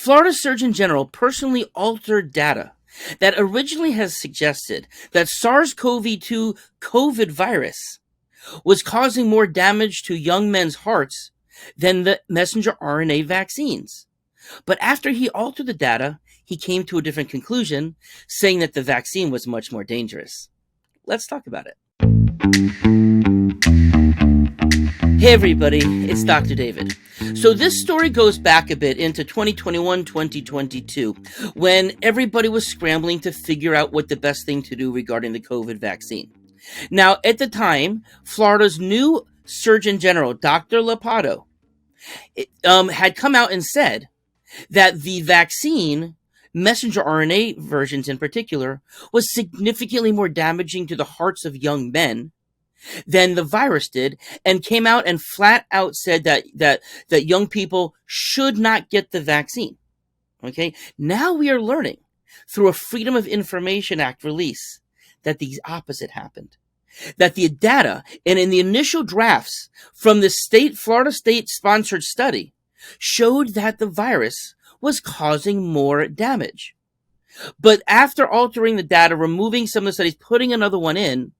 Florida Surgeon General personally altered data that originally has suggested that SARS-CoV-2 COVID virus was causing more damage to young men's hearts than the messenger RNA vaccines. But after he altered the data, he came to a different conclusion, saying that the vaccine was much more dangerous. Let's talk about it. Hey everybody, it's Dr. David. So this story goes back a bit into 2021, 2022, when everybody was scrambling to figure out what the best thing to do regarding the COVID vaccine. Now, at the time, Florida's new Surgeon General, Dr. Lapato, had come out and said that the vaccine, messenger RNA versions in particular, was significantly more damaging to the hearts of young men than the virus did, and came out and flat out said that young people should not get the vaccine. Okay, now we are learning through a Freedom of Information Act release that the opposite happened. That the data, and in the initial drafts from the Florida state-sponsored study, showed that the virus was causing more damage. But after altering the data, removing some of the studies, putting another one in,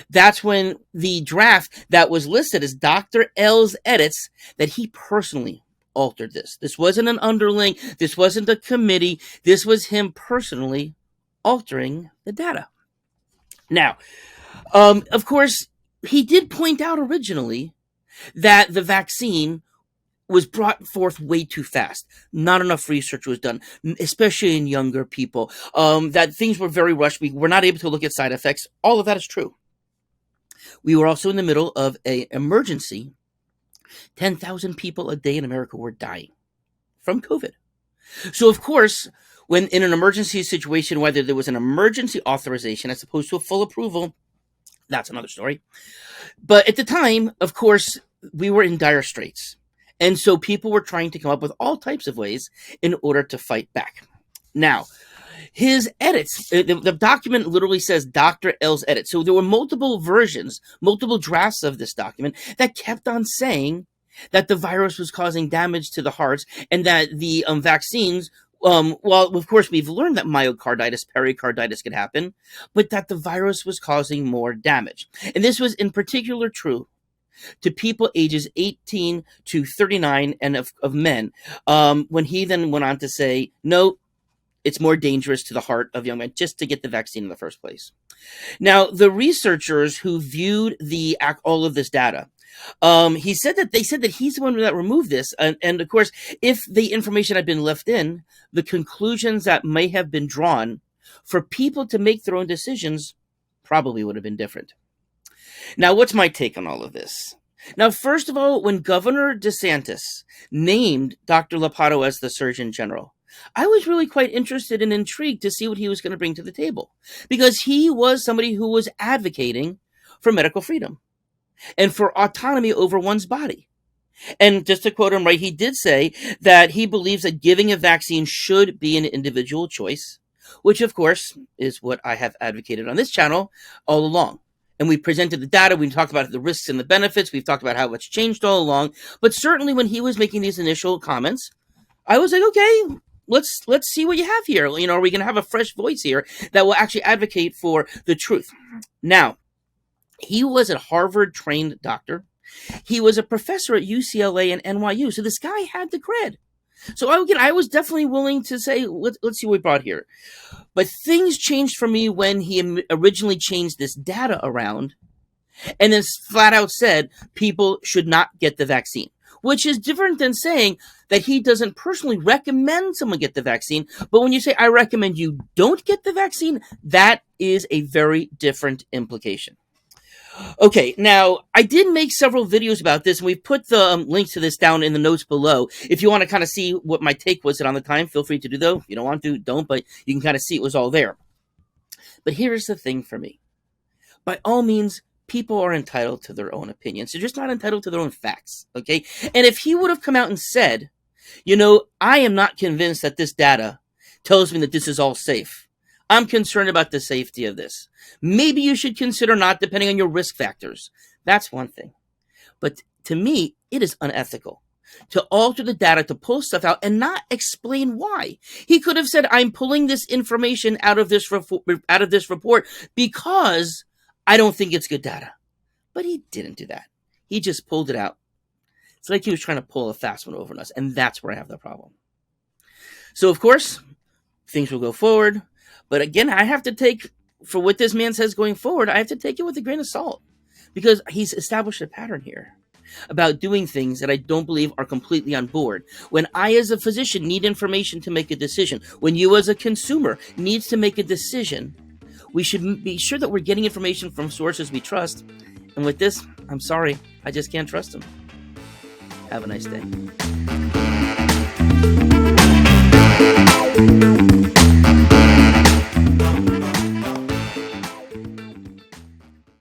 that's when the draft that was listed as Dr. L's edits, that he personally altered this. This wasn't an underling. This wasn't a committee. This was him personally altering the data. Now, of course, he did point out originally that the vaccine was brought forth way too fast. Not enough research was done, especially in younger people. That things were very rushed. We were not able to look at side effects. All of that is true. We were also in the middle of an emergency. 10,000 people a day in America were dying from COVID. So, of course, when in an emergency situation, whether there was an emergency authorization as opposed to a full approval, that's another story. But at the time, of course, we were in dire straits. And so people were trying to come up with all types of ways in order to fight back. Now, his edits, the document literally says Dr. L's edits. So there were multiple versions, multiple drafts of this document that kept on saying that the virus was causing damage to the hearts and that the vaccines, well, of course, we've learned that myocarditis, pericarditis could happen, but that the virus was causing more damage. And this was in particular true to people ages 18 to 39 and of men, when he then went on to say, no, it's more dangerous to the heart of young men just to get the vaccine in the first place. Now, the researchers who viewed all of this data, they said that he's the one that removed this. And of course, if the information had been left in, the conclusions that may have been drawn for people to make their own decisions probably would have been different. Now, what's my take on all of this? Now, first of all, when Governor DeSantis named Dr. Lapato as the Surgeon General, I was really quite interested and intrigued to see what he was going to bring to the table, because he was somebody who was advocating for medical freedom and for autonomy over one's body. And just to quote him right, he did say that he believes that giving a vaccine should be an individual choice, which of course is what I have advocated on this channel all along. And we presented the data, we talked about the risks and the benefits, we've talked about how it's changed all along. But certainly when he was making these initial comments, I was like, okay, let's see what you have here. You know, are we going to have a fresh voice here that will actually advocate for the truth? Now, he was a Harvard-trained doctor. He was a professor at UCLA and NYU. So this guy had the cred. So I was definitely willing to say, let's see what we brought here. But things changed for me when he originally changed this data around and then flat out said people should not get the vaccine, which is different than saying that he doesn't personally recommend someone get the vaccine. But when you say, I recommend you don't get the vaccine, that is a very different implication. Okay, now, I did make several videos about this, and we've put the links to this down in the notes below. If you want to kind of see what my take was on the time, feel free to do though. If you don't want to, don't, but you can kind of see it was all there. But here's the thing for me. By all means, people are entitled to their own opinions. They're just not entitled to their own facts, okay? And if he would have come out and said, you know, I am not convinced that this data tells me that this is all safe. I'm concerned about the safety of this. Maybe you should consider not, depending on your risk factors. That's one thing. But to me, it is unethical to alter the data to pull stuff out and not explain why. He could have said, I'm pulling this information out of this report because I don't think it's good data. But he didn't do that. He just pulled it out. It's like he was trying to pull a fast one over on us, and that's where I have the problem. So, of course, things will go forward. But again, I have to take, for what this man says going forward, I have to take it with a grain of salt. Because he's established a pattern here about doing things that I don't believe are completely on board. When I, as a physician, need information to make a decision, when you, as a consumer, needs to make a decision, we should be sure that we're getting information from sources we trust. And with this, I'm sorry, I just can't trust them. Have a nice day.